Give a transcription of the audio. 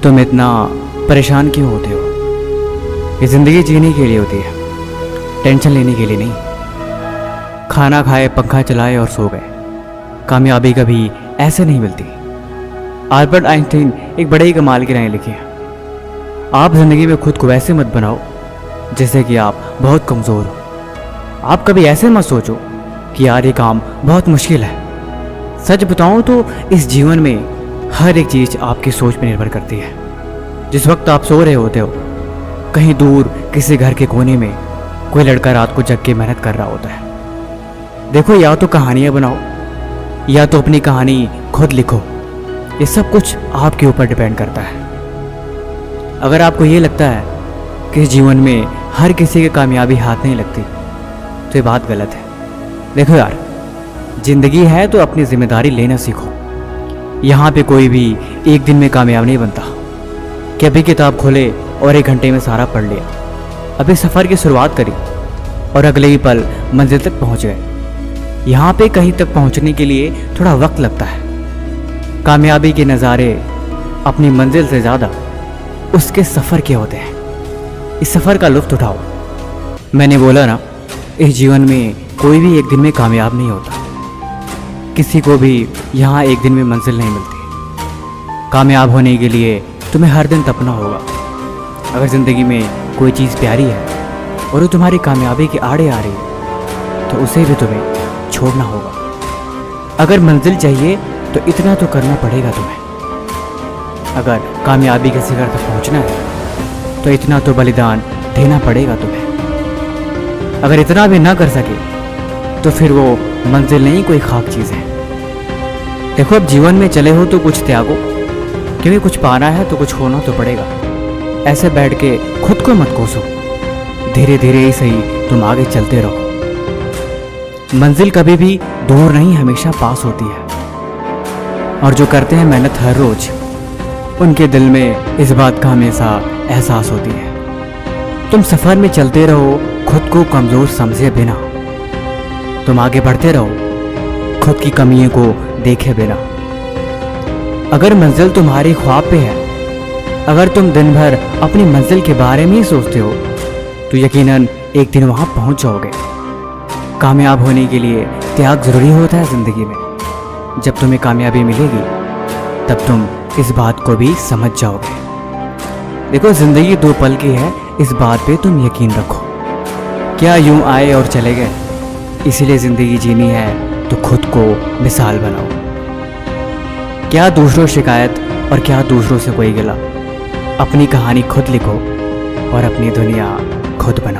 तुम इतना परेशान क्यों होते हो? ये ज़िंदगी जीने के लिए होती है, टेंशन लेने के लिए नहीं। खाना खाए, पंखा चलाए और सो गए। कामयाबी कभी ऐसे नहीं मिलती। अल्बर्ट आइंस्टीन एक बड़े ही कमाल की राय लिखी है, आप ज़िंदगी में खुद को वैसे मत बनाओ जैसे कि आप बहुत कमज़ोर हो। आप कभी ऐसे मत सोचो कि यार ये काम बहुत मुश्किल है। सच बताऊं तो इस जीवन में हर एक चीज़ आपकी सोच पर निर्भर करती है। जिस वक्त आप सो रहे होते हो, कहीं दूर किसी घर के कोने में कोई लड़का रात को जग के मेहनत कर रहा होता है। देखो, या तो कहानियाँ बनाओ या तो अपनी कहानी खुद लिखो। ये सब कुछ आपके ऊपर डिपेंड करता है। अगर आपको ये लगता है कि इस जीवन में हर किसी की कामयाबी हाथ नहीं लगती, तो ये बात गलत है। देखो यार, जिंदगी है तो अपनी जिम्मेदारी लेना सीखो। यहाँ पे कोई भी एक दिन में कामयाब नहीं बनता कि अभी किताब खोले और 1 घंटे में सारा पढ़ लिया। अभी सफ़र की शुरुआत करी और अगले ही पल मंजिल तक पहुँच गए। यहाँ पे कहीं तक पहुँचने के लिए थोड़ा वक्त लगता है। कामयाबी के नज़ारे अपनी मंजिल से ज़्यादा उसके सफ़र के होते हैं। इस सफ़र का लुत्फ़ उठाओ। मैंने बोला ना, इस जीवन में कोई भी एक दिन में कामयाब नहीं होता। किसी को भी यहाँ एक दिन में मंजिल नहीं मिलती। कामयाब होने के लिए तुम्हें हर दिन तपना होगा। अगर ज़िंदगी में कोई चीज़ प्यारी है और वो तुम्हारी कामयाबी के आड़े आ रही है, तो उसे भी तुम्हें छोड़ना होगा। अगर मंजिल चाहिए तो इतना तो करना पड़ेगा तुम्हें। अगर कामयाबी के शिखर तक पहुंचना है तो इतना तो बलिदान देना पड़ेगा तुम्हें। अगर इतना भी ना कर सके तो फिर वो मंजिल नहीं, कोई खाक चीज़ है। देखो, अब जीवन में चले हो तो कुछ त्यागो, क्योंकि कुछ पाना है तो कुछ खोना तो पड़ेगा। ऐसे बैठ के खुद को मत कोसो। धीरे धीरे ही सही तुम आगे चलते रहो। मंजिल कभी भी दूर नहीं, हमेशा पास होती है। और जो करते हैं मेहनत हर रोज, उनके दिल में इस बात का हमेशा एहसास होती है। तुम सफ़र में चलते रहो, खुद को कमज़ोर समझे बिना। तुम आगे बढ़ते रहो, खुद की कमियों को देखे बिना। अगर मंजिल तुम्हारी ख्वाब पे है, अगर तुम दिन भर अपनी मंजिल के बारे में ही सोचते हो, तो यकीनन एक दिन वहाँ पहुँच जाओगे। कामयाब होने के लिए त्याग ज़रूरी होता है ज़िंदगी में। जब तुम्हें कामयाबी मिलेगी तब तुम इस बात को भी समझ जाओगे। देखो, ज़िंदगी 2 पल की है, इस बात पे तुम यकीन रखो। क्या यूं आए और चले गए? इसीलिए ज़िंदगी जीनी है तो खुद को मिसाल बनाओ। क्या दूसरों शिकायत और क्या दूसरों से कोई गिला। अपनी कहानी खुद लिखो और अपनी दुनिया खुद बनाओ।